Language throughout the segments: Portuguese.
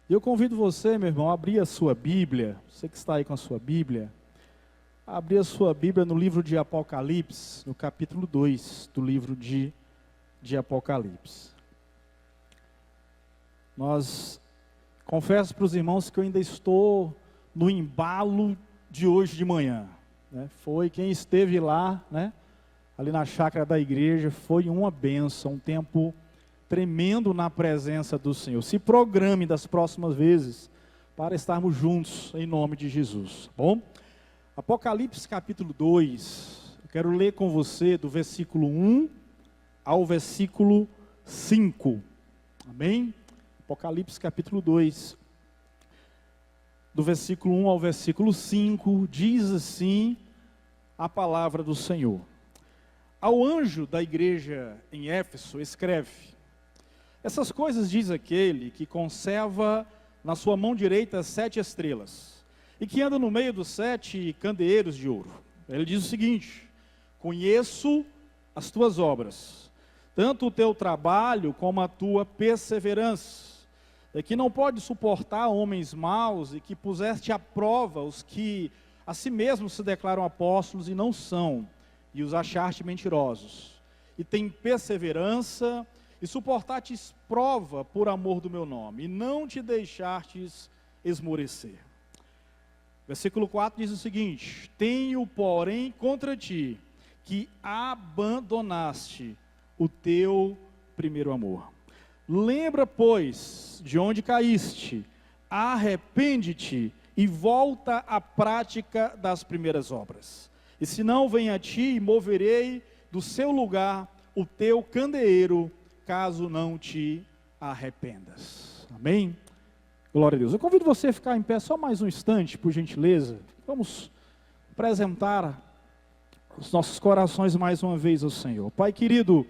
E eu convido você, meu irmão, a abrir a sua Bíblia, você que está aí com a sua Bíblia, a abrir a sua Bíblia no livro de Apocalipse, no capítulo 2 do livro de Apocalipse. Confesso para os irmãos que eu ainda estou no embalo de hoje de manhã, né? Foi quem esteve lá, né, ali na chácara da igreja, foi uma bênção, um tempo tremendo na presença do Senhor. Se programe das próximas vezes para estarmos juntos em nome de Jesus, bom? Apocalipse capítulo 2, eu quero ler com você do versículo 1 ao versículo 5, amém? Apocalipse capítulo 2, do versículo 1 ao versículo 5, diz assim a palavra do Senhor. Ao anjo da igreja em Éfeso escreve: essas coisas diz aquele que conserva na sua mão direita 7 estrelas, e que anda no meio dos 7 candeeiros de ouro. Ele diz o seguinte: conheço as tuas obras, tanto o teu trabalho como a tua perseverança, e que não pode suportar homens maus, e que puseste à prova os que a si mesmos se declaram apóstolos e não são, e os achaste mentirosos, e tem perseverança, e suportastes prova por amor do meu nome, e não te deixastes esmorecer. Versículo 4 diz o seguinte: tenho, porém, contra ti, que abandonaste o teu primeiro amor. Lembra, pois, de onde caíste, arrepende-te e volta à prática das primeiras obras. E se não, vem a ti e moverei do seu lugar o teu candeeiro, caso não te arrependas. Amém? Glória a Deus. Eu convido você a ficar em pé só mais um instante, por gentileza. Vamos apresentar os nossos corações mais uma vez ao Senhor. Pai querido,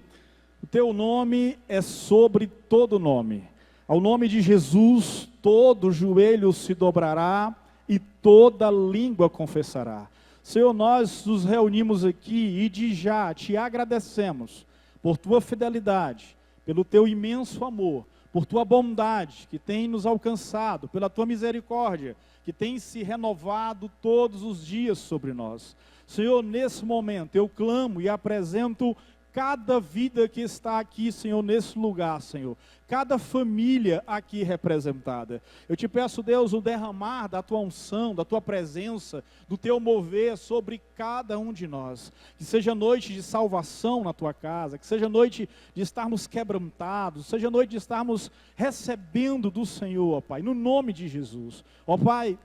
o teu nome é sobre todo nome. Ao nome de Jesus, todo joelho se dobrará e toda língua confessará. Senhor, nós nos reunimos aqui e de já te agradecemos por tua fidelidade, pelo teu imenso amor, por tua bondade que tem nos alcançado, pela tua misericórdia que tem se renovado todos os dias sobre nós. Senhor, nesse momento eu clamo e apresento cada vida que está aqui, Senhor, nesse lugar, Senhor. Cada família aqui representada. Eu te peço, Deus, o derramar da tua unção, da tua presença, do teu mover sobre cada um de nós. Que seja noite de salvação na tua casa, que seja noite de estarmos quebrantados, seja noite de estarmos recebendo do Senhor, ó Pai, no nome de Jesus. Ó Pai,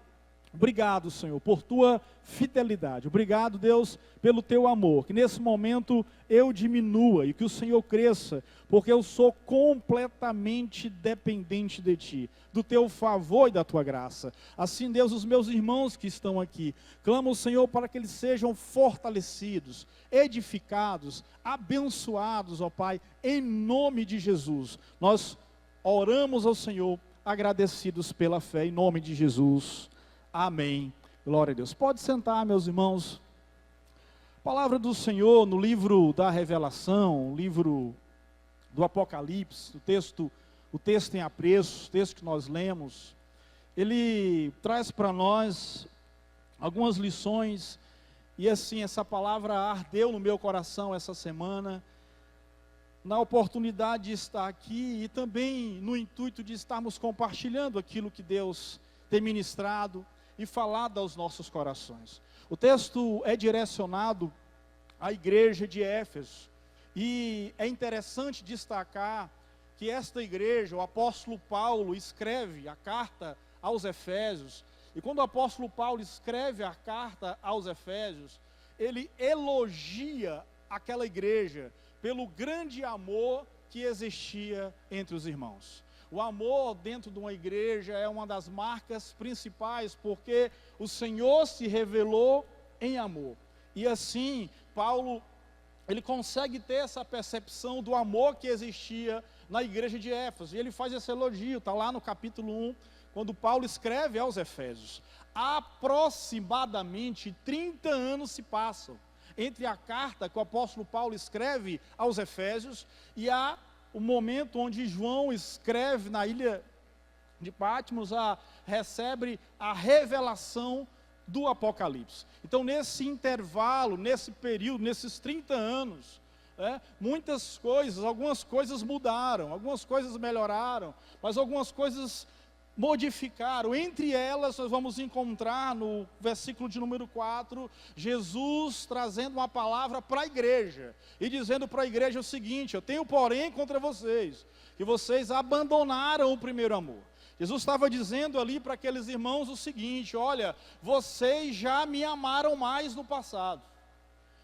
obrigado, Senhor, por tua fidelidade. Obrigado, Deus, pelo teu amor. Que nesse momento eu diminua e que o Senhor cresça, porque eu sou completamente dependente de ti, do teu favor e da tua graça. Assim, Deus, os meus irmãos que estão aqui, clamo ao Senhor para que eles sejam fortalecidos, edificados, abençoados, ó Pai, em nome de Jesus. Nós oramos ao Senhor, agradecidos pela fé, em nome de Jesus. Amém. Glória a Deus. Pode sentar, meus irmãos. Palavra do Senhor no livro da Revelação, livro do Apocalipse, o texto em apreço, o texto que nós lemos, ele traz para nós algumas lições, e assim, essa palavra ardeu no meu coração essa semana, na oportunidade de estar aqui e também no intuito de estarmos compartilhando aquilo que Deus tem ministrado e falado aos nossos corações. O texto é direcionado à igreja de Éfeso, e é interessante destacar que esta igreja, o apóstolo Paulo escreve a carta aos Efésios, e quando o apóstolo Paulo escreve a carta aos Efésios, ele elogia aquela igreja pelo grande amor que existia entre os irmãos. O amor dentro de uma igreja é uma das marcas principais, porque o Senhor se revelou em amor. E assim, Paulo, ele consegue ter essa percepção do amor que existia na igreja de Éfeso. E ele faz esse elogio, está lá no capítulo 1, quando Paulo escreve aos Efésios. Aproximadamente 30 anos se passam entre a carta que o apóstolo Paulo escreve aos Efésios e o momento onde João escreve na ilha de Patmos recebe a revelação do Apocalipse. Então, nesse intervalo, nesse período, nesses 30 anos, muitas coisas, algumas coisas mudaram, algumas coisas melhoraram, mas algumas coisas modificaram. Entre elas, nós vamos encontrar no versículo de número 4, Jesus trazendo uma palavra para a igreja, e dizendo para a igreja o seguinte: eu tenho porém contra vocês, que vocês abandonaram o primeiro amor. Jesus estava dizendo ali para aqueles irmãos o seguinte: olha, vocês já me amaram mais no passado.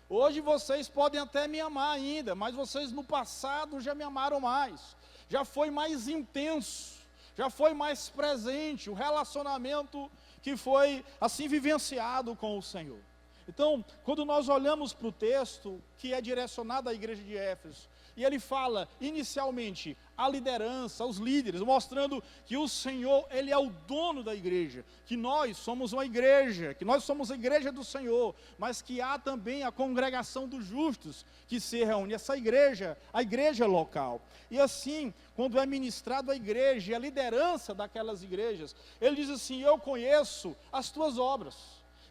Hoje vocês podem até me amar ainda, mas vocês no passado já me amaram mais. Já foi mais intenso, já foi mais presente o relacionamento que foi assim vivenciado com o Senhor. Então, quando nós olhamos para o texto que é direcionado à igreja de Éfeso, e ele fala inicialmente à liderança, aos líderes, mostrando que o Senhor, Ele é o dono da igreja, que nós somos uma igreja, que nós somos a igreja do Senhor, mas que há também a congregação dos justos, que se reúne, essa igreja, a igreja local. E assim, quando é ministrado a igreja e a liderança daquelas igrejas, ele diz assim: eu conheço as tuas obras,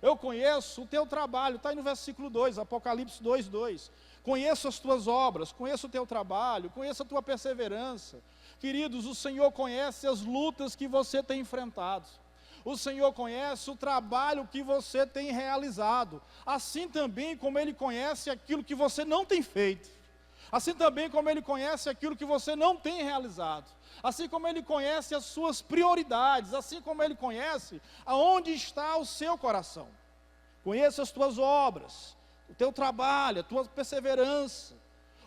eu conheço o teu trabalho, está aí no versículo 2, Apocalipse 2:2. Conheço as tuas obras, conheço o teu trabalho, conheço a tua perseverança. Queridos, o Senhor conhece as lutas que você tem enfrentado. O Senhor conhece o trabalho que você tem realizado. Assim também como Ele conhece aquilo que você não tem feito. Assim também como Ele conhece aquilo que você não tem realizado. Assim como Ele conhece as suas prioridades. Assim como Ele conhece aonde está o seu coração. Conheço as tuas obras, o teu trabalho, a tua perseverança,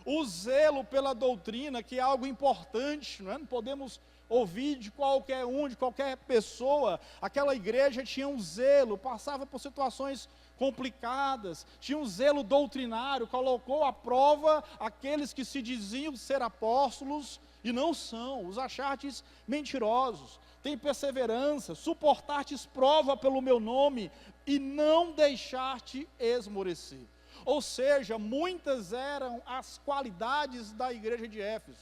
o zelo pela doutrina, que é algo importante, não é? Não podemos ouvir de qualquer de qualquer pessoa. Aquela igreja tinha um zelo, passava por situações complicadas, tinha um zelo doutrinário, colocou à prova aqueles que se diziam ser apóstolos e não são, os achartes mentirosos. Tem perseverança, suportar-te prova pelo meu nome e não deixar-te esmorecer. Ou seja, muitas eram as qualidades da igreja de Éfeso,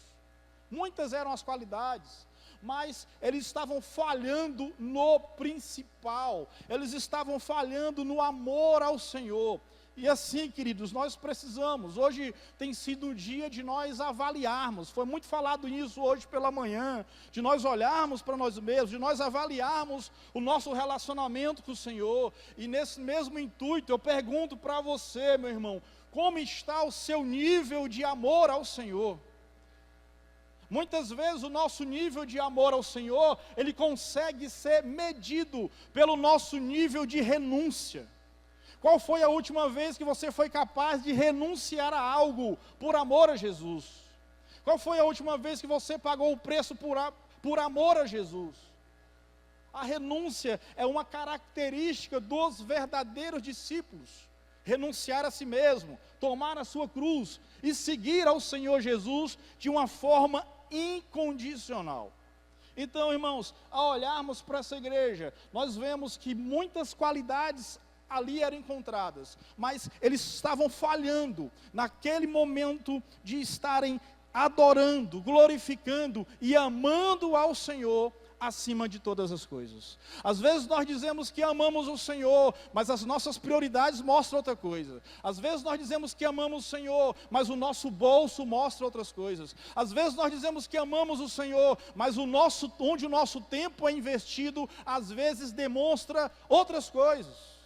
muitas eram as qualidades, mas eles estavam falhando no principal, eles estavam falhando no amor ao Senhor. E assim, queridos, nós precisamos, hoje tem sido o dia de nós avaliarmos, foi muito falado isso hoje pela manhã, de nós olharmos para nós mesmos, de nós avaliarmos o nosso relacionamento com o Senhor. E nesse mesmo intuito, eu pergunto para você, meu irmão, como está o seu nível de amor ao Senhor? Muitas vezes o nosso nível de amor ao Senhor, ele consegue ser medido pelo nosso nível de renúncia. Qual foi a última vez que você foi capaz de renunciar a algo por amor a Jesus? Qual foi a última vez que você pagou o preço por amor a Jesus? A renúncia é uma característica dos verdadeiros discípulos. Renunciar a si mesmo, tomar a sua cruz e seguir ao Senhor Jesus de uma forma incondicional. Então, irmãos, ao olharmos para essa igreja, nós vemos que muitas qualidades ali eram encontradas, mas eles estavam falhando naquele momento de estarem adorando, glorificando e amando ao Senhor acima de todas as coisas. Às vezes nós dizemos que amamos o Senhor, mas as nossas prioridades mostram outra coisa. Às vezes nós dizemos que amamos o Senhor, mas o nosso bolso mostra outras coisas. Às vezes nós dizemos que amamos o Senhor, mas onde o nosso tempo é investido, às vezes demonstra outras coisas.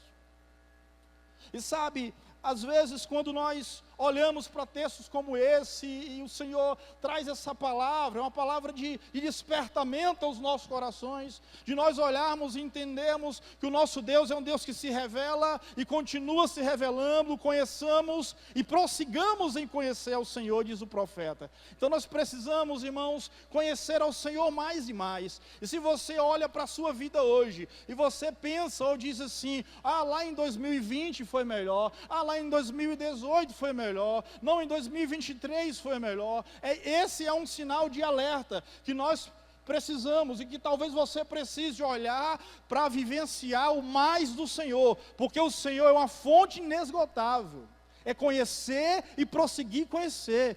E sabe, às vezes quando nós olhamos para textos como esse, e o Senhor traz essa palavra, é uma palavra de despertamento aos nossos corações, de nós olharmos e entendermos que o nosso Deus é um Deus que se revela e continua se revelando, conheçamos e prossigamos em conhecer ao Senhor, diz o profeta. Então nós precisamos, irmãos, conhecer ao Senhor mais e mais. E se você olha para a sua vida hoje, e você pensa ou diz assim: ah, lá em 2020 foi melhor, ah, lá em 2018 foi melhor, não, em 2023 foi melhor. Esse é um sinal de alerta que nós precisamos, e que talvez você precise olhar para vivenciar o mais do Senhor, porque o Senhor é uma fonte inesgotável, é conhecer e prosseguir conhecer,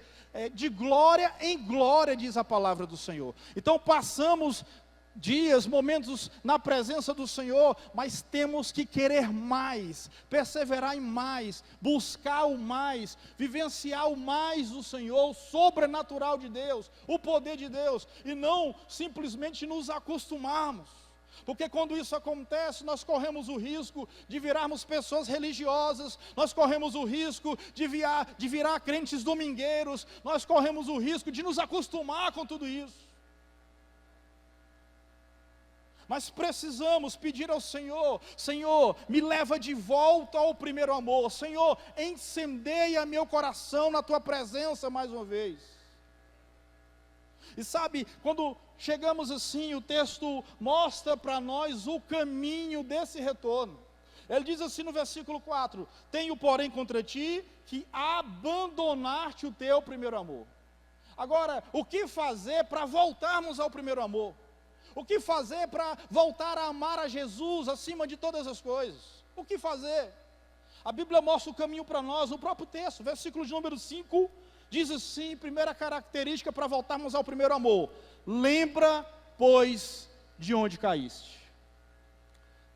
de glória em glória, diz a palavra do Senhor. Então passamos dias, momentos na presença do Senhor, mas temos que querer mais, perseverar em mais, buscar o mais, vivenciar o mais do Senhor, o sobrenatural de Deus, o poder de Deus, e não simplesmente nos acostumarmos. Porque quando isso acontece, nós corremos o risco de virarmos pessoas religiosas, nós corremos o risco de virar crentes domingueiros, nós corremos o risco de nos acostumar com tudo isso. Mas precisamos pedir ao Senhor: Senhor, me leva de volta ao primeiro amor. Senhor, incendeia meu coração na Tua presença mais uma vez. E sabe, quando chegamos assim, o texto mostra para nós o caminho desse retorno. Ele diz assim no versículo 4: tenho porém contra ti que abandonar-te o teu primeiro amor. Agora, o que fazer para voltarmos ao primeiro amor? O que fazer para voltar a amar a Jesus acima de todas as coisas? O que fazer? A Bíblia mostra o caminho para nós, no próprio texto, versículo de número 5, diz assim, primeira característica para voltarmos ao primeiro amor: lembra, pois, de onde caíste.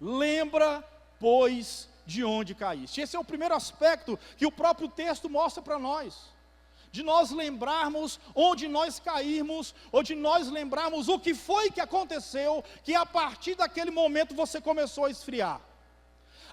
Lembra, pois, de onde caíste. Esse é o primeiro aspecto que o próprio texto mostra para nós. De nós lembrarmos onde nós caímos, ou de nós lembrarmos o que foi que aconteceu, que a partir daquele momento você começou a esfriar.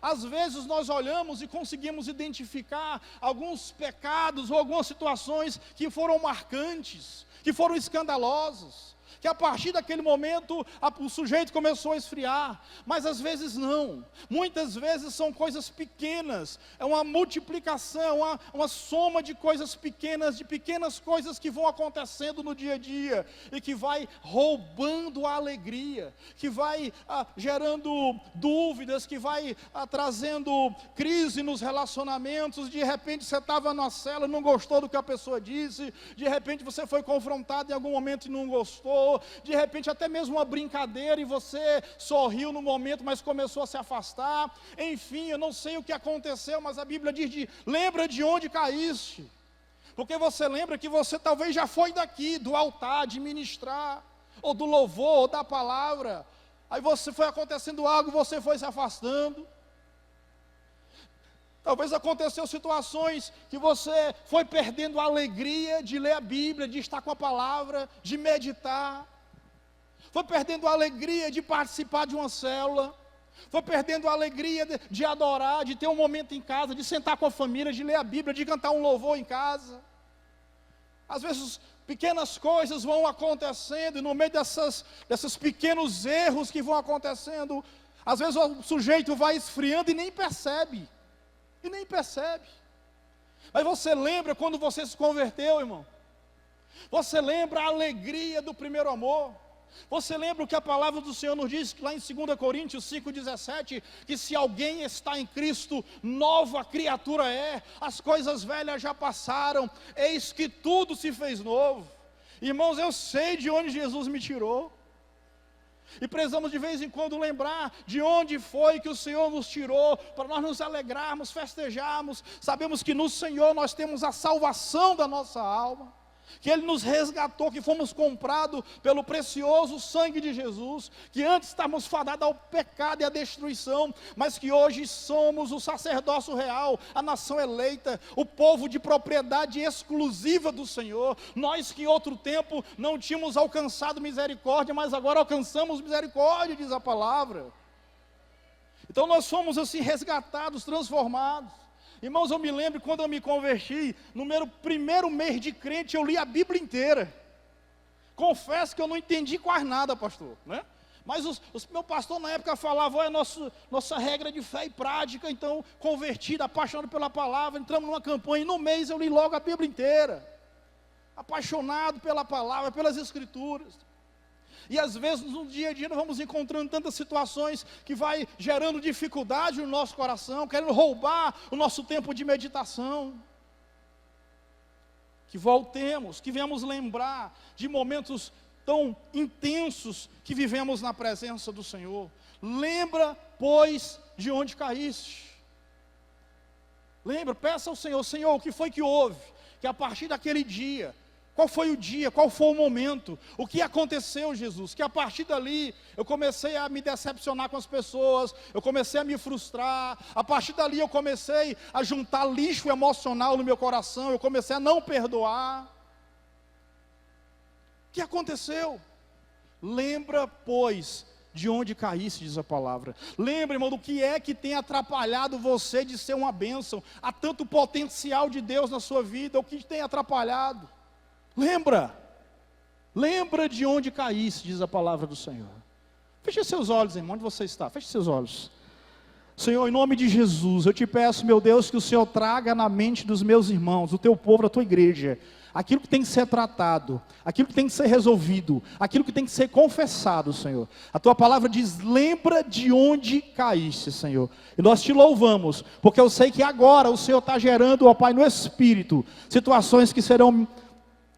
Às vezes nós olhamos e conseguimos identificar alguns pecados ou algumas situações que foram marcantes, que foram escandalosas, que a partir daquele momento o sujeito começou a esfriar, mas às vezes não. Muitas vezes são coisas pequenas, é uma multiplicação, uma soma de coisas pequenas, de pequenas coisas que vão acontecendo no dia a dia, e que vai roubando a alegria, que vai gerando dúvidas, que vai trazendo crise nos relacionamentos. De repente você estava na cela e não gostou do que a pessoa disse, de repente você foi confrontado em algum momento e não gostou, de repente até mesmo uma brincadeira e você sorriu no momento, mas começou a se afastar. Enfim, eu não sei o que aconteceu, mas a Bíblia diz: lembra de onde caíste, porque você lembra que você talvez já foi daqui, do altar, de ministrar, ou do louvor, ou da palavra, aí você foi acontecendo algo e você foi se afastando. Talvez aconteceu situações que você foi perdendo a alegria de ler a Bíblia, de estar com a palavra, de meditar. Foi perdendo a alegria de participar de uma célula. Foi perdendo a alegria de adorar, de ter um momento em casa, de sentar com a família, de ler a Bíblia, de cantar um louvor em casa. Às vezes pequenas coisas vão acontecendo, e no meio desses pequenos erros que vão acontecendo, às vezes o sujeito vai esfriando e nem percebe. Mas você lembra quando você se converteu, irmão? Você lembra a alegria do primeiro amor? Você lembra o que a palavra do Senhor nos diz, lá em 2 Coríntios 5,17, que se alguém está em Cristo, nova criatura é, as coisas velhas já passaram, eis que tudo se fez novo. Irmãos, eu sei de onde Jesus me tirou, e precisamos de vez em quando lembrar de onde foi que o Senhor nos tirou, para nós nos alegrarmos, festejarmos. Sabemos que no Senhor nós temos a salvação da nossa alma, que Ele nos resgatou, que fomos comprados pelo precioso sangue de Jesus, que antes estávamos fadados ao pecado e à destruição, mas que hoje somos o sacerdócio real, a nação eleita, o povo de propriedade exclusiva do Senhor. Nós que em outro tempo não tínhamos alcançado misericórdia, mas agora alcançamos misericórdia, diz a palavra. Então nós fomos assim resgatados, transformados. Irmãos, eu me lembro quando eu me converti, no meu primeiro mês de crente, eu li a Bíblia inteira. Confesso que eu não entendi quase nada, pastor, né? Mas meu pastor na época falava: olha, nossa regra de fé e prática. Então, convertido, apaixonado pela palavra, entramos numa campanha, e no mês eu li logo a Bíblia inteira. Apaixonado pela palavra, pelas Escrituras. E às vezes no dia a dia nós vamos encontrando tantas situações que vai gerando dificuldade no nosso coração, querendo roubar o nosso tempo de meditação. Que voltemos, que venhamos lembrar de momentos tão intensos que vivemos na presença do Senhor. Lembra, pois, de onde caíste. Lembra, peça ao Senhor: Senhor, o que foi que houve? Que a partir daquele dia Qual foi o dia, qual foi o momento, o que aconteceu, Jesus? Que a partir dali, eu comecei a me decepcionar com as pessoas, eu comecei a me frustrar, a partir dali eu comecei a juntar lixo emocional no meu coração, eu comecei a não perdoar. O que aconteceu? Lembra, pois, de onde caísse, diz a palavra. Lembra, irmão, do que é que tem atrapalhado você de ser uma bênção. Há tanto potencial de Deus na sua vida, o que tem atrapalhado? Lembra de onde caísse, diz a palavra do Senhor. Feche seus olhos, irmão, onde você está? Feche seus olhos. Senhor, em nome de Jesus, eu te peço, meu Deus, que o Senhor traga na mente dos meus irmãos, do teu povo, da tua igreja, aquilo que tem que ser tratado, aquilo que tem que ser resolvido, aquilo que tem que ser confessado, Senhor. A tua palavra diz, lembra de onde caíste, Senhor. E nós te louvamos, porque eu sei que agora o Senhor está gerando, ó Pai, no Espírito, situações que serão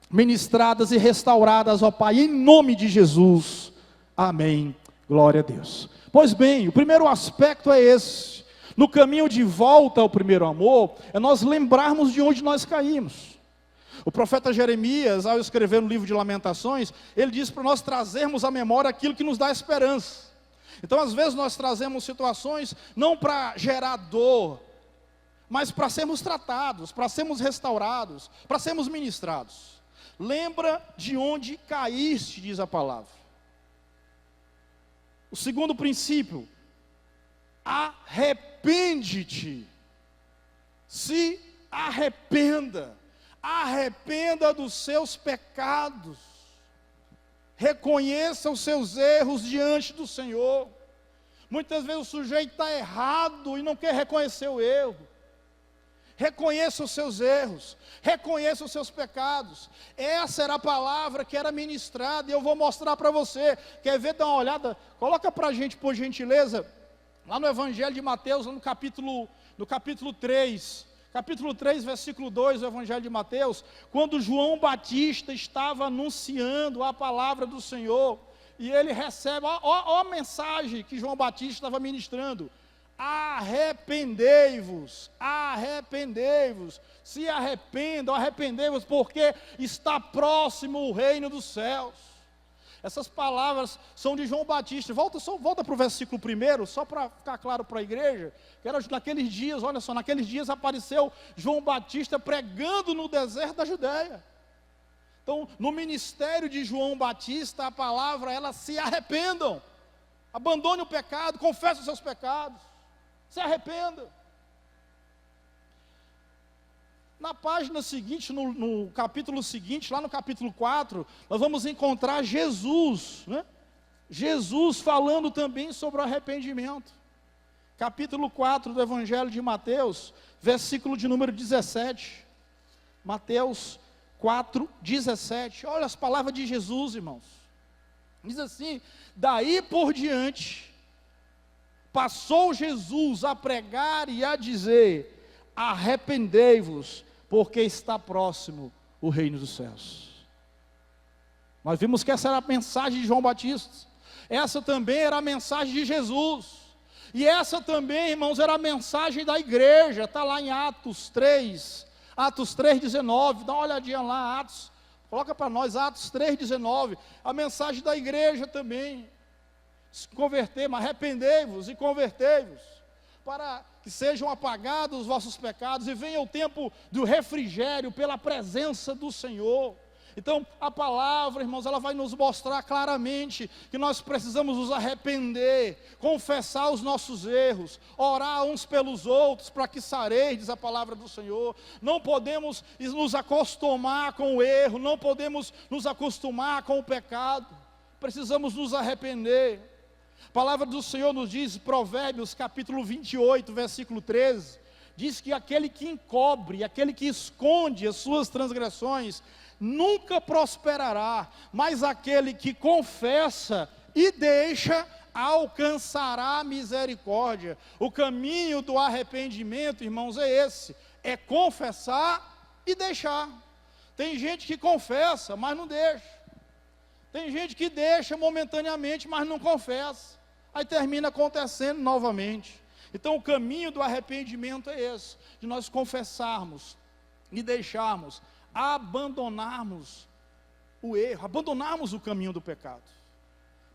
ministradas e restauradas, ó Pai, em nome de Jesus. Amém. Glória a Deus. Pois bem, o primeiro aspecto é esse. No caminho de volta ao primeiro amor, é nós lembrarmos de onde nós caímos. O profeta Jeremias, ao escrever no livro de Lamentações, ele diz para nós trazermos à memória aquilo que nos dá esperança. Então, às vezes, nós trazemos situações não para gerar dor, mas para sermos tratados, para sermos restaurados, para sermos ministrados. Lembra de onde caíste, diz a palavra. O segundo princípio, arrepende-te. Se arrependa. Arrependa dos seus pecados. Reconheça os seus erros diante do Senhor. Muitas vezes o sujeito está errado e não quer reconhecer o erro. Reconheça os seus erros, reconheça os seus pecados. Essa era a palavra que era ministrada, e eu vou mostrar para você. Quer ver, dá uma olhada? Coloca para a gente, por gentileza, lá no Evangelho de Mateus, no capítulo 3. Capítulo 3, versículo 2 do Evangelho de Mateus, quando João Batista estava anunciando a palavra do Senhor, e ele recebe, ó a mensagem que João Batista estava ministrando: arrependei-vos, se arrependam, arrependei-vos, porque está próximo o reino dos céus. Essas palavras são de João Batista. Volta para o versículo 1, só para ficar claro para a igreja, que era naqueles dias, olha só, naqueles dias apareceu João Batista pregando no deserto da Judéia. Então, no ministério de João Batista, a palavra, ela se arrependam, abandone o pecado, confesse os seus pecados, se arrependa. Na página seguinte, no capítulo seguinte, lá no capítulo 4, nós vamos encontrar Jesus, né? Jesus falando também sobre o arrependimento. Capítulo 4 do Evangelho de Mateus, versículo de número 17. Mateus 4, 17. Olha as palavras de Jesus, irmãos. Diz assim: daí por diante, passou Jesus a pregar e a dizer: arrependei-vos, porque está próximo o reino dos céus. Nós vimos que essa era a mensagem de João Batista. Essa também era a mensagem de Jesus. E essa também, irmãos, era a mensagem da igreja. Está lá em Atos 3:19. Dá uma olhadinha lá, Atos. Coloca para nós, Atos 3:19. A mensagem da igreja também. Se converter, mas arrependei-vos e convertei-vos, para que sejam apagados os vossos pecados e venha o tempo do refrigério pela presença do Senhor. Então, a palavra, irmãos, ela vai nos mostrar claramente que nós precisamos nos arrepender, confessar os nossos erros, orar uns pelos outros para que sareis, diz a palavra do Senhor. Não podemos nos acostumar com o erro, não podemos nos acostumar com o pecado, precisamos nos arrepender. A palavra do Senhor nos diz, Provérbios capítulo 28, versículo 13, diz que aquele que encobre, aquele que esconde as suas transgressões, nunca prosperará, mas aquele que confessa e deixa, alcançará misericórdia. O caminho do arrependimento, irmãos, é esse, é confessar e deixar. Tem gente que confessa, mas não deixa. Tem gente que deixa momentaneamente, mas não confessa. Aí termina acontecendo novamente. Então o caminho do arrependimento é esse, de nós confessarmos e deixarmos, abandonarmos o erro, abandonarmos o caminho do pecado,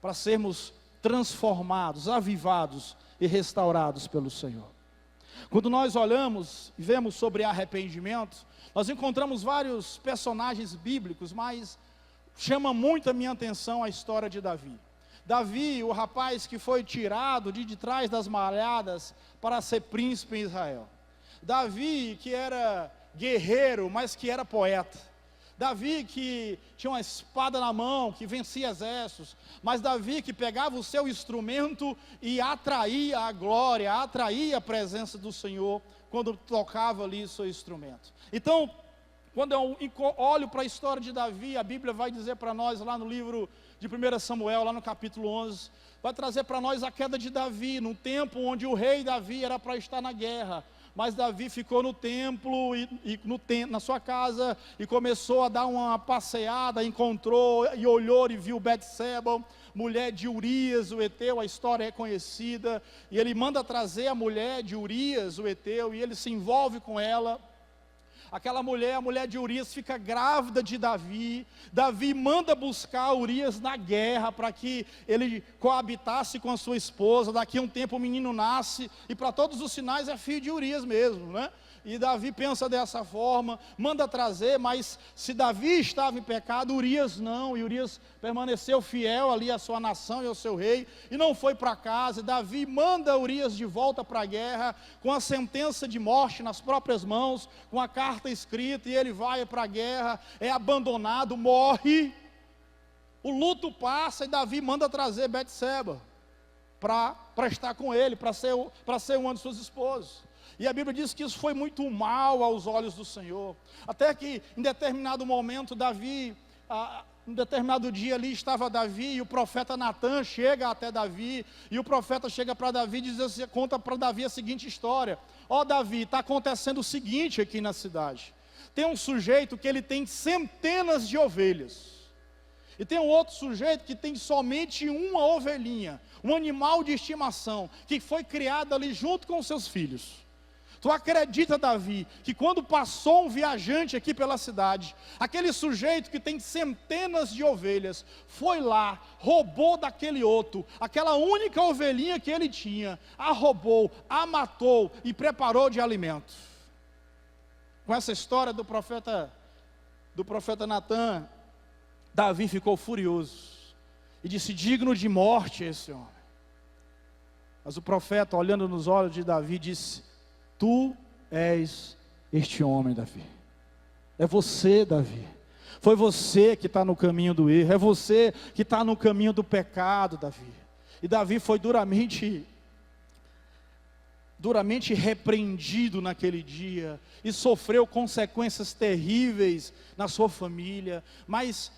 para sermos transformados, avivados e restaurados pelo Senhor. Quando nós olhamos e vemos sobre arrependimento, nós encontramos vários personagens bíblicos, mas chama muito a minha atenção a história de Davi. Davi, o rapaz que foi tirado de trás das malhadas para ser príncipe em Israel. Davi, que era guerreiro, mas que era poeta. Davi, que tinha uma espada na mão, que vencia exércitos. Mas Davi, que pegava o seu instrumento e atraía a glória, atraía a presença do Senhor, quando tocava ali o seu instrumento. Então, quando eu olho para a história de Davi, a Bíblia vai dizer para nós, lá no livro de 1 Samuel, lá no capítulo 11, vai trazer para nós a queda de Davi, num tempo onde o rei Davi era para estar na guerra. Mas Davi ficou no templo, na sua casa, e começou a dar uma passeada, encontrou e olhou e viu Betseba, mulher de Urias, o heteu, a história é conhecida, e ele manda trazer a mulher de Urias, o heteu, e ele se envolve com ela. Aquela mulher, a mulher de Urias, fica grávida de Davi. Davi manda buscar Urias na guerra, para que ele coabitasse com a sua esposa. Daqui a um tempo o menino nasce, e para todos os sinais é filho de Urias mesmo, né? E Davi pensa dessa forma, manda trazer, mas se Davi estava em pecado, Urias não, e Urias permaneceu fiel ali à sua nação e ao seu rei, e não foi para casa. E Davi manda Urias de volta para a guerra, com a sentença de morte nas próprias mãos, com a carta escrita, e ele vai para a guerra, é abandonado, morre, o luto passa, e Davi manda trazer Betseba, para estar com ele, para ser uma de suas esposas. E a Bíblia diz que isso foi muito mal aos olhos do Senhor, até que em determinado momento Davi, em determinado dia ali estava Davi, e o profeta Natã chega até Davi, e o profeta chega para Davi e diz assim, conta para Davi a seguinte história: ó Davi, está acontecendo o seguinte aqui na cidade, tem um sujeito que ele tem centenas de ovelhas, e tem um outro sujeito que tem somente uma ovelhinha, um animal de estimação, que foi criado ali junto com os seus filhos. Tu acredita, Davi, que quando passou um viajante aqui pela cidade, aquele sujeito que tem centenas de ovelhas, foi lá, roubou daquele outro, aquela única ovelhinha que ele tinha, a roubou, a matou e preparou de alimento. Com essa história do profeta Natã, Davi ficou furioso e disse: digno de morte esse homem. Mas o profeta, olhando nos olhos de Davi, disse: tu és este homem, Davi. É você, Davi. Foi você que está no caminho do erro. É você que está no caminho do pecado, Davi. E Davi foi duramente repreendido naquele dia. E sofreu consequências terríveis na sua família. Mas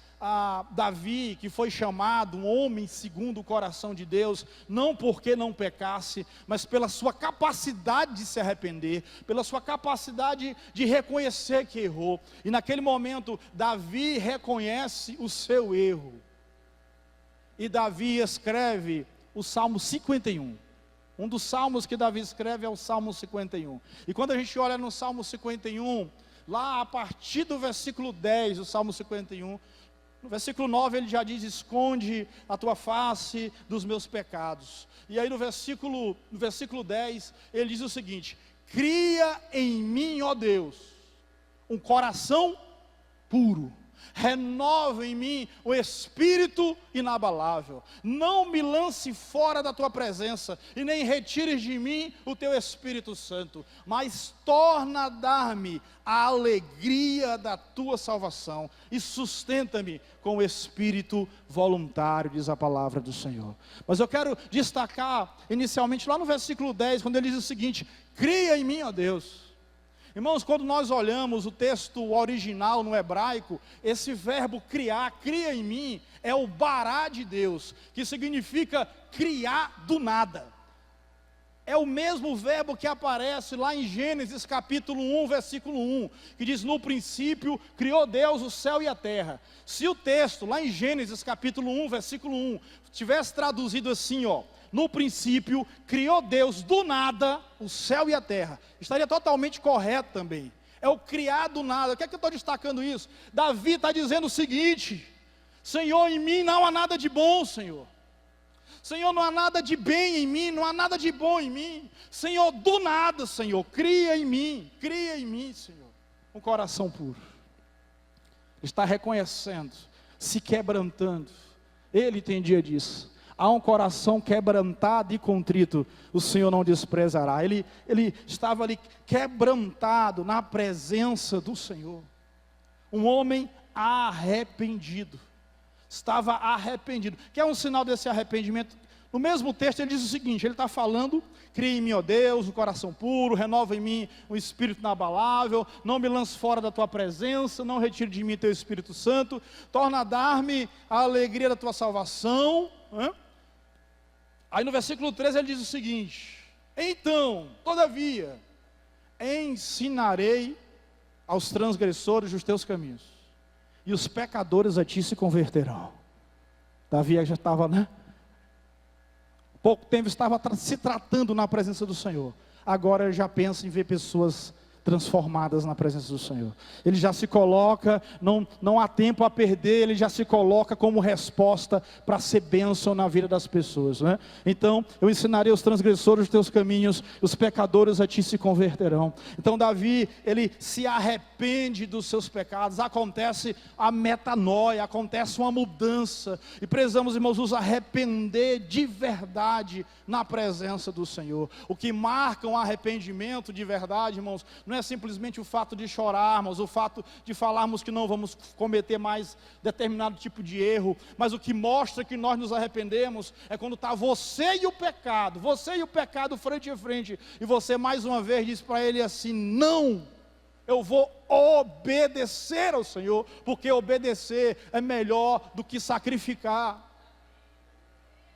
Davi, que foi chamado um homem segundo o coração de Deus, não porque não pecasse, mas pela sua capacidade de se arrepender, pela sua capacidade de reconhecer que errou. E naquele momento, Davi reconhece o seu erro. E Davi escreve o Salmo 51. Um dos salmos que Davi escreve é o Salmo 51. E quando a gente olha no Salmo 51, lá a partir do versículo 10, o Salmo 51, no versículo 9 ele já diz: esconde a tua face dos meus pecados. E aí no versículo 10 ele diz o seguinte: cria em mim, ó Deus, um coração puro, renova em mim o espírito inabalável, não me lance fora da tua presença, e nem retires de mim o teu Espírito Santo, mas torna a dar-me a alegria da tua salvação, e sustenta-me com o espírito voluntário, diz a palavra do Senhor. Mas eu quero destacar inicialmente lá no versículo 10, quando ele diz o seguinte: cria em mim, ó Deus. Irmãos, quando nós olhamos o texto original no hebraico, esse verbo criar, cria em mim, é o bará de Deus, que significa criar do nada. É o mesmo verbo que aparece lá em Gênesis capítulo 1, versículo 1, que diz: no princípio criou Deus o céu e a terra. Se o texto lá em Gênesis capítulo 1, versículo 1, tivesse traduzido assim, ó: no princípio criou Deus do nada o céu e a terra, estaria totalmente correto também. é o criar do nada. O que é que eu estou destacando isso? Davi está dizendo o seguinte: Senhor, em mim não há nada de bom, Senhor. Senhor, não há nada de bem em mim, não há nada de bom em mim. Senhor, do nada, Senhor, cria em mim, Senhor, um coração puro. Está reconhecendo, se quebrantando. Ele entendia disso. Há um coração quebrantado e contrito, o Senhor não desprezará. Ele estava ali quebrantado na presença do Senhor. Um homem arrependido. Estava arrependido. Que é um sinal desse arrependimento? No mesmo texto ele diz o seguinte, ele está falando: cria em mim, ó Deus, um coração puro, renova em mim um espírito inabalável, não me lance fora da tua presença, não retire de mim teu Espírito Santo, torna a dar-me a alegria da tua salvação. Aí no versículo 13 ele diz o seguinte: então, todavia, ensinarei aos transgressores os teus caminhos, e os pecadores a ti se converterão. Davi já estava, pouco tempo estava se tratando na presença do Senhor. Agora ele já pensa em ver pessoas transformadas na presença do Senhor. Ele já se coloca, não há tempo a perder, ele já se coloca como resposta para ser bênção na vida das pessoas, Então, eu ensinarei os transgressores os teus caminhos, os pecadores a ti se converterão. Então Davi, ele se arrepende dos seus pecados, acontece a metanoia, acontece uma mudança, e precisamos, irmãos, nos arrepender de verdade na presença do Senhor. O que marca um arrependimento de verdade, irmãos, não é simplesmente o fato de chorarmos, o fato de falarmos que não vamos cometer mais determinado tipo de erro, mas o que mostra que nós nos arrependemos é quando está você e o pecado frente a frente, e você mais uma vez diz para ele assim: não, eu vou obedecer ao Senhor, porque obedecer é melhor do que sacrificar.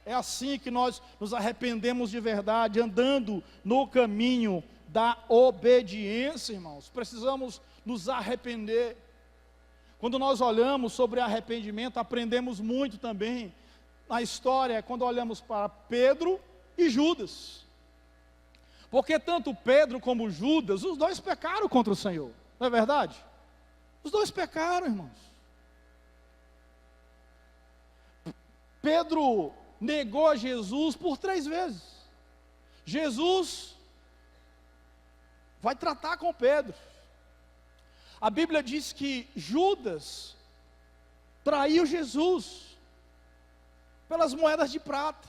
É assim que nós nos arrependemos de verdade, andando no caminho da obediência, irmãos. Precisamos nos arrepender. Quando nós olhamos sobre arrependimento, aprendemos muito também na história, quando olhamos para Pedro e Judas. Porque tanto Pedro como Judas, os dois pecaram contra o Senhor, não é verdade? Os dois pecaram, irmãos. Pedro negou a Jesus por 3 vezes. Jesus vai tratar com Pedro. A Bíblia diz que Judas traiu Jesus pelas moedas de prata,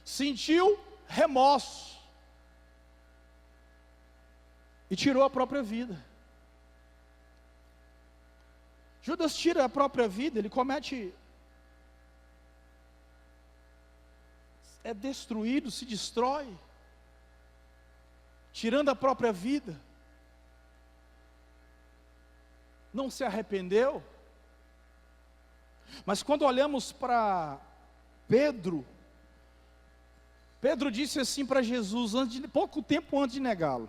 sentiu remorso e tirou a própria vida. Judas tira a própria vida, ele comete, é destruído, se destrói, tirando a própria vida. Não se arrependeu. Mas quando olhamos para Pedro, Pedro disse assim para Jesus, pouco tempo antes de negá-lo: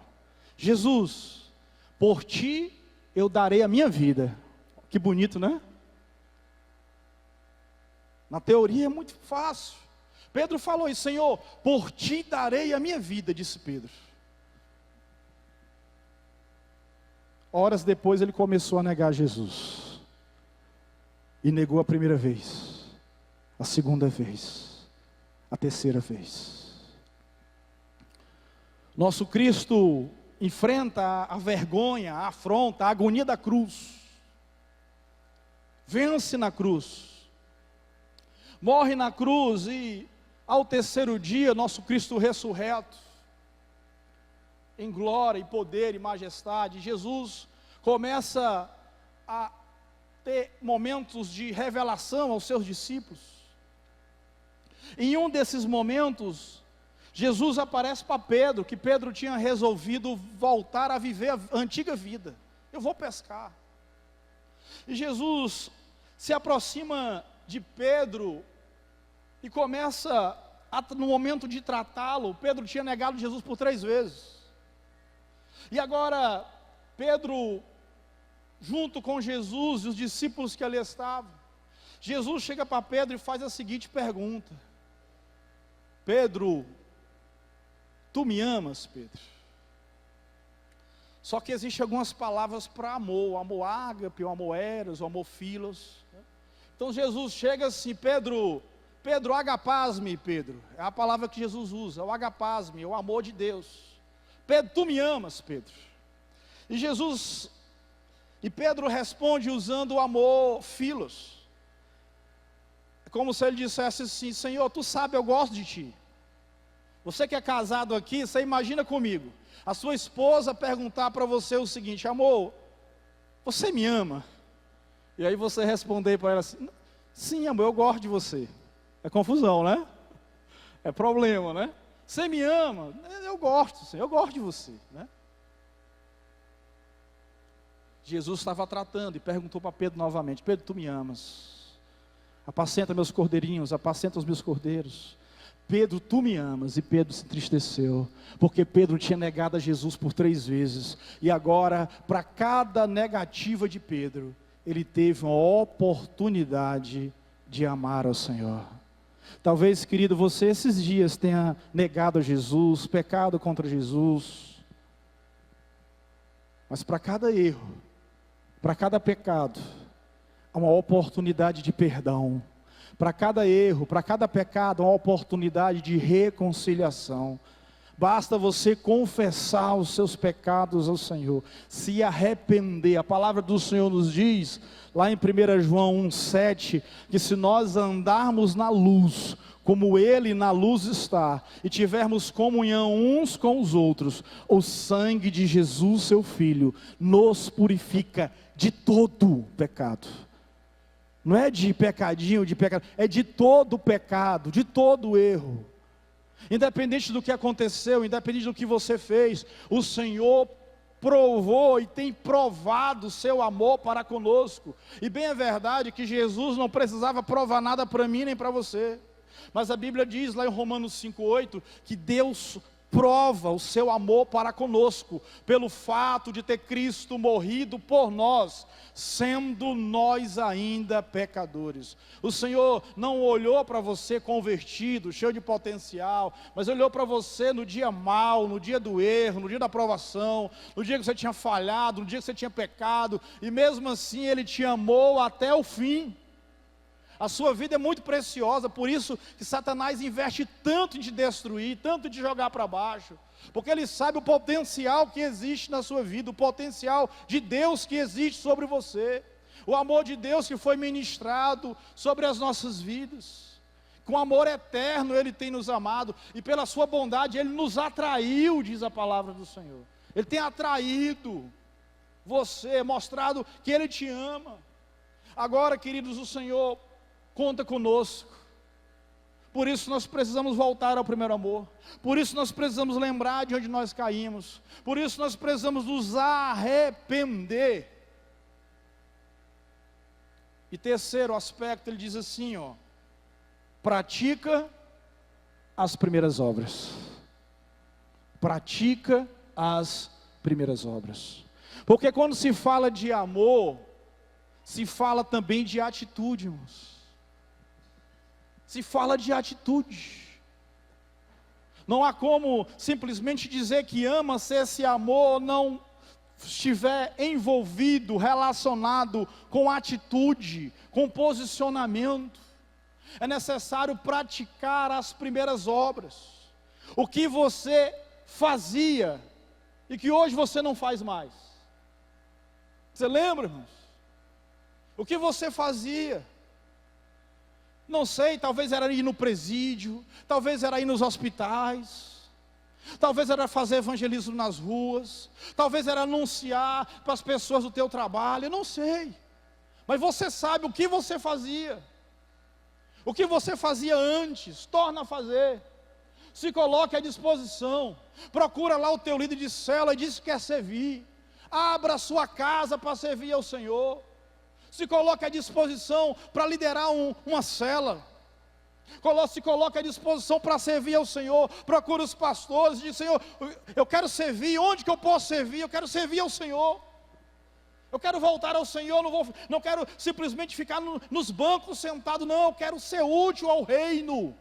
Jesus, por ti eu darei a minha vida. Que bonito, né? Na teoria é muito fácil. Pedro falou isso: Senhor, por ti darei a minha vida, disse Pedro. Horas depois ele começou a negar Jesus. E negou a primeira vez, a segunda vez, a terceira vez. Nosso Cristo enfrenta a vergonha, a afronta, a agonia da cruz. Vence na cruz. Morre na cruz e ao terceiro dia, nosso Cristo ressurreto, em glória e poder e majestade, Jesus começa a ter momentos de revelação aos seus discípulos. Em um desses momentos, Jesus aparece para Pedro, que Pedro tinha resolvido voltar a viver a antiga vida. Eu vou pescar. E Jesus se aproxima de Pedro e começa, no momento de tratá-lo, Pedro tinha negado Jesus por 3 vezes. E agora, Pedro, junto com Jesus e os discípulos que ali estavam, Jesus chega para Pedro e faz a seguinte pergunta: Pedro, tu me amas, Pedro? Só que existem algumas palavras para amor, o amor ágape, o amor eros, o amor filos. Então Jesus chega assim: Pedro, agapaz-me, Pedro. É a palavra que Jesus usa, o agapaz-me, o amor de Deus. Pedro, tu me amas, Pedro. E Pedro responde usando o amor filos. É como se ele dissesse assim: Senhor, tu sabe, eu gosto de ti. Você que é casado aqui, você imagina comigo, a sua esposa perguntar para você o seguinte: amor, você me ama? E aí você responder para ela assim: sim, amor, eu gosto de você. É confusão, né? É problema, né? Você me ama? Eu gosto, eu gosto de você, né? Jesus estava tratando e perguntou para Pedro novamente: Pedro, tu me amas? Apacenta meus cordeirinhos, apacenta os meus cordeiros. Pedro, tu me amas? E Pedro se entristeceu, porque Pedro tinha negado a Jesus por 3 vezes, e agora, para cada negativa de Pedro, ele teve uma oportunidade de amar ao Senhor. Talvez, querido, você esses dias tenha negado a Jesus, pecado contra Jesus, mas para cada erro, para cada pecado, há uma oportunidade de perdão. Para cada erro, para cada pecado, há uma oportunidade de reconciliação. Basta você confessar os seus pecados ao Senhor, se arrepender. A palavra do Senhor nos diz, lá em 1 João 1,7, que se nós andarmos na luz, como Ele na luz está, e tivermos comunhão uns com os outros, o sangue de Jesus, seu Filho, nos purifica de todo pecado. Não é de pecadinho, de pecado, é de todo pecado, de todo erro. Independente do que aconteceu, independente do que você fez, o Senhor provou e tem provado o seu amor para conosco. E bem é verdade que Jesus não precisava provar nada para mim nem para você. Mas a Bíblia diz lá em Romanos 5,8 que Deus prova o seu amor para conosco, pelo fato de ter Cristo morrido por nós, sendo nós ainda pecadores. O Senhor não olhou para você convertido, cheio de potencial, mas olhou para você no dia mau, no dia do erro, no dia da provação, no dia que você tinha falhado, no dia que você tinha pecado, e mesmo assim Ele te amou até o fim. A sua vida é muito preciosa, por isso que Satanás investe tanto em te destruir, tanto em te jogar para baixo, porque ele sabe o potencial que existe na sua vida, o potencial de Deus que existe sobre você, o amor de Deus que foi ministrado sobre as nossas vidas. Com amor eterno Ele tem nos amado, e pela sua bondade Ele nos atraiu, diz a palavra do Senhor. Ele tem atraído você, mostrado que Ele te ama. Agora, queridos, o Senhor conta conosco. Por isso nós precisamos voltar ao primeiro amor. Por isso nós precisamos lembrar de onde nós caímos. Por isso nós precisamos nos arrepender. E terceiro aspecto, ele diz assim, pratica as primeiras obras. Pratica as primeiras obras. Porque quando se fala de amor, se fala também de atitude, irmãos. Se fala de atitude. Não há como simplesmente dizer que ama se esse amor não estiver envolvido, relacionado com atitude, com posicionamento. É necessário praticar as primeiras obras. O que você fazia e que hoje você não faz mais. Você lembra, irmãos? O que você fazia? Não sei, talvez era ir no presídio, talvez era ir nos hospitais, talvez era fazer evangelismo nas ruas, talvez era anunciar para as pessoas do teu trabalho, eu não sei. Mas você sabe o que você fazia. O que você fazia antes, torna a fazer. Se coloque à disposição. Procura lá o teu líder de célula e diz que quer servir. Abra a sua casa para servir ao Senhor. Se coloque à disposição para liderar uma cela. Se coloque à disposição para servir ao Senhor. Procura os pastores e diz: Senhor, eu quero servir. Onde que eu posso servir? Eu quero servir ao Senhor. Eu quero voltar ao Senhor. Não quero simplesmente ficar nos bancos sentado. Não, eu quero ser útil ao reino.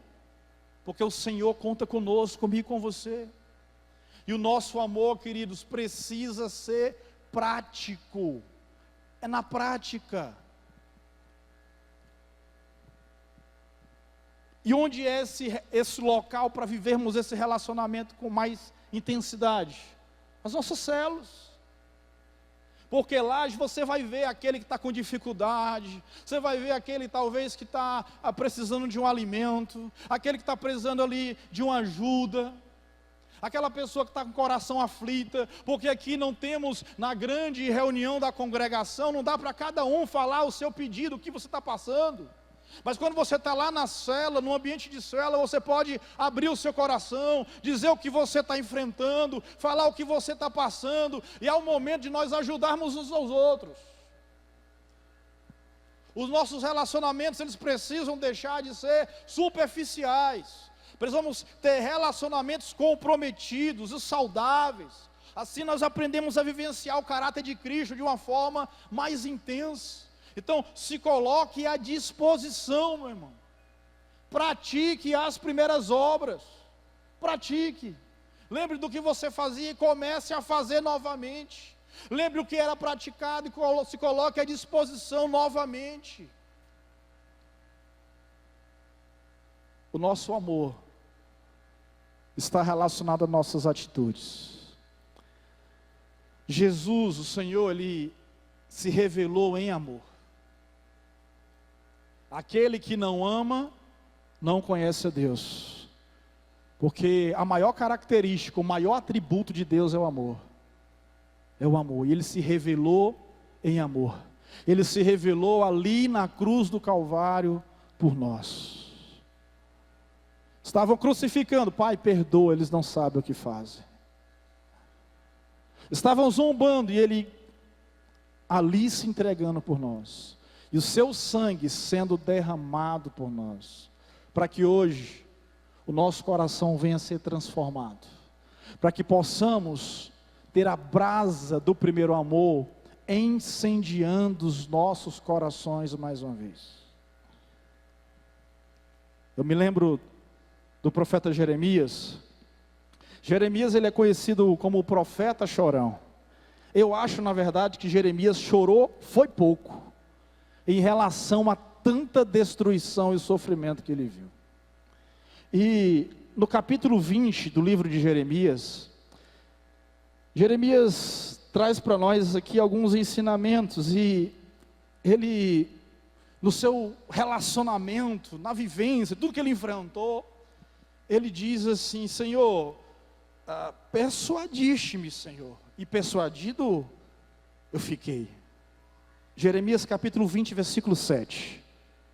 Porque o Senhor conta conosco, comigo e com você. E o nosso amor, queridos, precisa ser prático. É na prática. E onde é esse local para vivermos esse relacionamento com mais intensidade? As nossas células. Porque lá você vai ver aquele que está com dificuldade, você vai ver aquele talvez que está precisando de um alimento, aquele que está precisando ali de uma ajuda, aquela pessoa que está com o coração aflita, porque aqui não temos, na grande reunião da congregação, não dá para cada um falar o seu pedido, o que você está passando. Mas quando você está lá na cela, no ambiente de cela, você pode abrir o seu coração, dizer o que você está enfrentando, falar o que você está passando, e é o momento de nós ajudarmos uns aos outros. Os nossos relacionamentos, eles precisam deixar de ser superficiais. Precisamos ter relacionamentos comprometidos e saudáveis. Assim nós aprendemos a vivenciar o caráter de Cristo de uma forma mais intensa. Então, se coloque à disposição, meu irmão. Pratique as primeiras obras. Pratique. Lembre do que você fazia e comece a fazer novamente. Lembre o que era praticado e se coloque à disposição novamente. O nosso amor está relacionado às nossas atitudes. Jesus, o Senhor, Ele se revelou em amor. Aquele que não ama, não conhece a Deus. Porque a maior característica, o maior atributo de Deus é o amor. É o amor. E Ele se revelou em amor. Ele se revelou ali na cruz do Calvário por nós. Estavam crucificando, Pai, perdoa, eles não sabem o que fazem. Estavam zombando e Ele ali se entregando por nós. E o seu sangue sendo derramado por nós, para que hoje o nosso coração venha a ser transformado, para que possamos ter a brasa do primeiro amor incendiando os nossos corações mais uma vez. Eu me lembro do profeta Jeremias. Jeremias, ele é conhecido como o profeta chorão. Eu acho, na verdade, que Jeremias chorou foi pouco em relação a tanta destruição e sofrimento que ele viu. E no capítulo 20 do livro de Jeremias, Jeremias traz para nós aqui alguns ensinamentos, e ele, no seu relacionamento, na vivência, tudo que ele enfrentou, ele diz assim: Senhor, persuadiste-me, Senhor, e persuadido eu fiquei. Jeremias capítulo 20, versículo 7.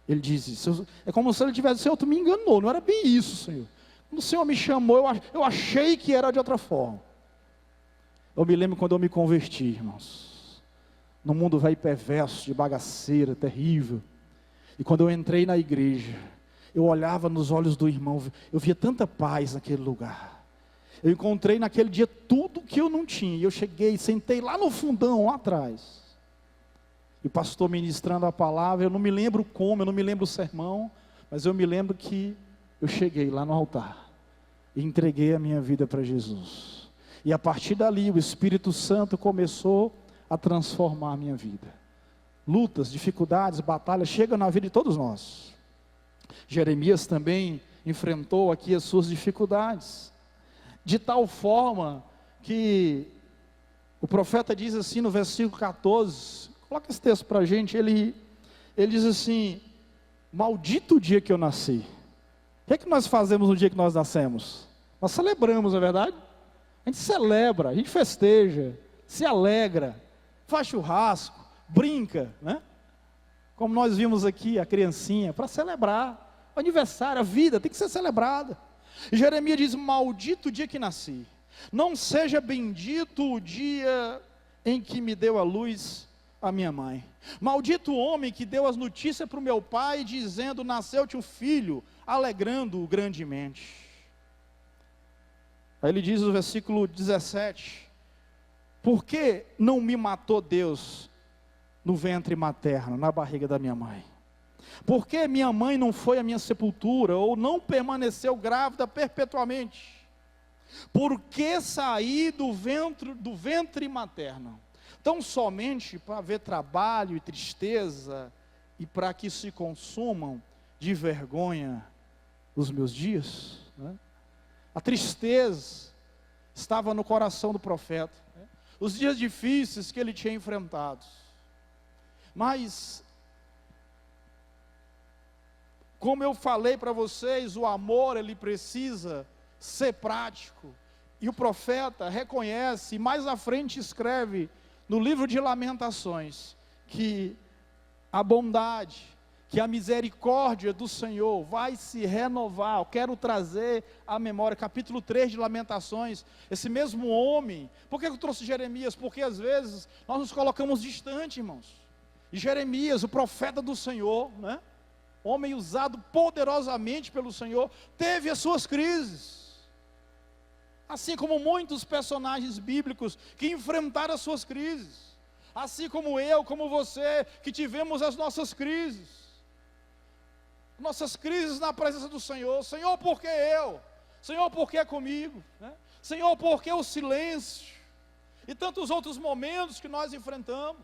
Ele diz isso. É como se ele tivesse, Senhor, tu me enganou, não era bem isso, Senhor. Quando o Senhor me chamou, eu achei que era de outra forma. Eu me lembro quando eu me converti, irmãos, num mundo velho perverso, de bagaceira, terrível. E quando eu entrei na igreja, eu olhava nos olhos do irmão, eu via tanta paz naquele lugar. Eu encontrei naquele dia tudo que eu não tinha. E eu cheguei, sentei lá no fundão, lá atrás. E o pastor ministrando a palavra, eu não me lembro como, eu não me lembro o sermão, mas eu me lembro que eu cheguei lá no altar e entreguei a minha vida para Jesus. E a partir dali o Espírito Santo começou a transformar a minha vida. Lutas, dificuldades, batalhas chegam na vida de todos nós. Jeremias também enfrentou aqui as suas dificuldades, de tal forma que o profeta diz assim no versículo 14, coloca esse texto para a gente, ele diz assim: maldito o dia que eu nasci. O que é que nós fazemos no dia que nós nascemos? Nós celebramos, não é verdade? A gente celebra, a gente festeja, se alegra, faz churrasco, brinca, né? Como nós vimos aqui, a criancinha, para celebrar o aniversário, a vida tem que ser celebrada. E Jeremias diz: maldito o dia que nasci, não seja bendito o dia em que me deu a luz a minha mãe. Maldito o homem que deu as notícias para o meu pai, dizendo: nasceu-te um filho, alegrando-o grandemente. Aí ele diz no versículo 17: por que não me matou Deus no ventre materno, na barriga da minha mãe? Por que minha mãe não foi à minha sepultura, ou não permaneceu grávida perpetuamente? Por que sair do ventre materno? Tão somente para ver trabalho e tristeza, e para que se consumam de vergonha os meus dias, né? A tristeza estava no coração do profeta, né? Os dias difíceis que ele tinha enfrentado. Mas, como eu falei para vocês, o amor ele precisa ser prático. E o profeta reconhece, e mais à frente escreve no livro de Lamentações, que a bondade, que a misericórdia do Senhor vai se renovar. Eu quero trazer à memória, capítulo 3 de Lamentações, esse mesmo homem. Por que eu trouxe Jeremias? Porque às vezes nós nos colocamos distante, irmãos. E Jeremias, o profeta do Senhor, né? Homem usado poderosamente pelo Senhor, teve as suas crises. Assim como muitos personagens bíblicos que enfrentaram as suas crises. Assim como eu, como você, que tivemos as nossas crises. Nossas crises na presença do Senhor. Senhor, por que eu? Senhor, por que comigo? Né? Senhor, por que o silêncio? E tantos outros momentos que nós enfrentamos.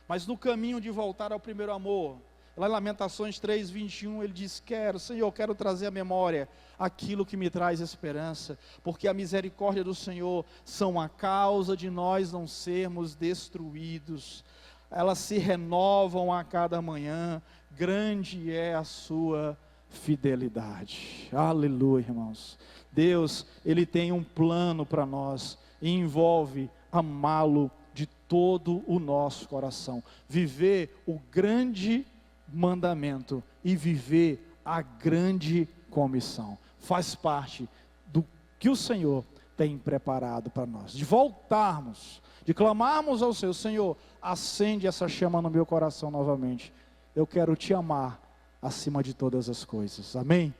Mas no caminho de voltar ao primeiro amor, lá em Lamentações 3:21, ele diz: Senhor, quero trazer à memória aquilo que me traz esperança, porque a misericórdia do Senhor são a causa de nós não sermos destruídos. Elas se renovam a cada manhã, grande é a sua fidelidade. Aleluia, irmãos. Deus, Ele tem um plano para nós, e envolve amá-lo de todo o nosso coração, viver o grande mandamento e viver a grande comissão, faz parte do que o Senhor tem preparado para nós, de voltarmos, de clamarmos ao Senhor, acende essa chama no meu coração novamente, eu quero te amar acima de todas as coisas, amém?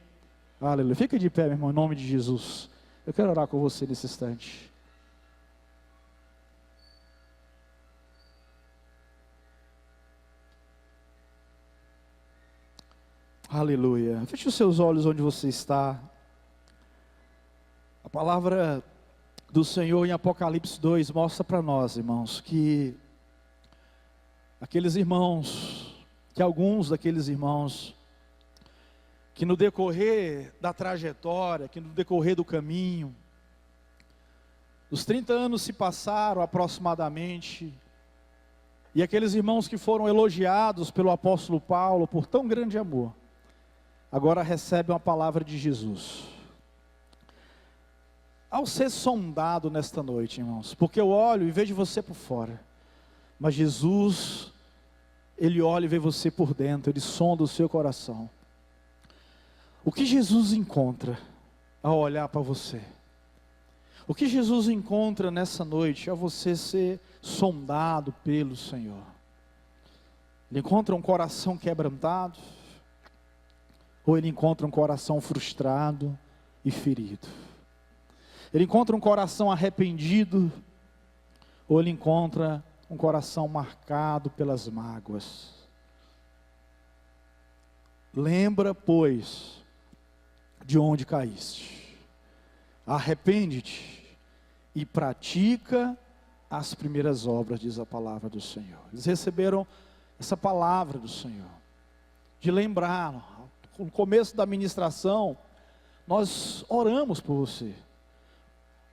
Aleluia. Fica de pé, meu irmão, em nome de Jesus. Eu quero orar com você nesse instante. Aleluia. Feche os seus olhos onde você está. A palavra do Senhor em Apocalipse 2 mostra para nós, irmãos, que alguns daqueles irmãos, que no decorrer da trajetória, que no decorrer do caminho, os 30 anos se passaram aproximadamente, e aqueles irmãos que foram elogiados pelo apóstolo Paulo por tão grande amor, agora recebem uma palavra de Jesus. Ao ser sondado nesta noite, irmãos, porque eu olho e vejo você por fora, mas Jesus, Ele olha e vê você por dentro, Ele sonda o seu coração. O que Jesus encontra ao olhar para você? O que Jesus encontra nessa noite ao você ser sondado pelo Senhor? Ele encontra um coração quebrantado? Ou ele encontra um coração frustrado e ferido? Ele encontra um coração arrependido? Ou ele encontra um coração marcado pelas mágoas? Lembra, pois, de onde caíste. Arrepende-te e pratica as primeiras obras, diz a palavra do Senhor. Eles receberam essa palavra do Senhor, de lembrar. No começo da ministração, nós oramos por você.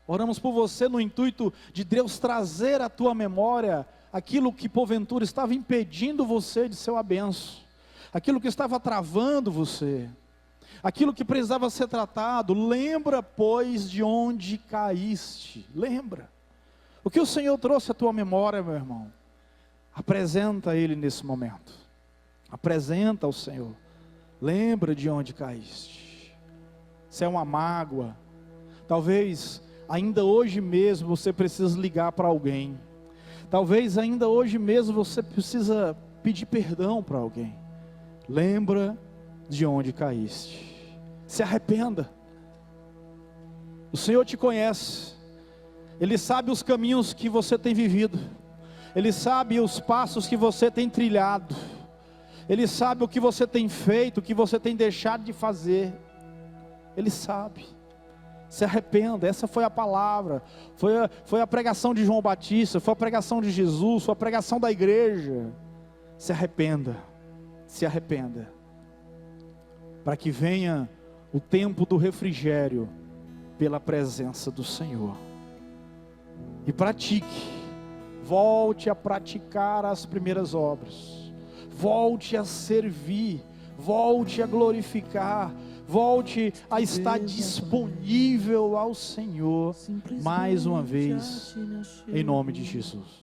Oramos por você no intuito de Deus trazer à tua memória aquilo que porventura estava impedindo você de ser uma bênção, aquilo que estava travando você, aquilo que precisava ser tratado. Lembra, pois, de onde caíste. Lembra. O que o Senhor trouxe à tua memória, meu irmão? Apresenta a Ele nesse momento. Apresenta ao Senhor. Lembra de onde caíste. Se é uma mágoa, talvez ainda hoje mesmo você precisa ligar para alguém. Talvez ainda hoje mesmo você precisa pedir perdão para alguém. Lembra de onde caíste. Se arrependa. O Senhor te conhece. Ele sabe os caminhos que você tem vivido. Ele sabe os passos que você tem trilhado. Ele sabe o que você tem feito, o que você tem deixado de fazer. Ele sabe. Se arrependa, essa foi a palavra, foi a pregação de João Batista, foi a pregação de Jesus, foi a pregação da igreja. Se arrependa, para que venha o tempo do refrigério pela presença do Senhor. E pratique, volte a praticar as primeiras obras, volte a servir, volte a glorificar, volte a estar disponível ao Senhor mais uma vez, em nome de Jesus.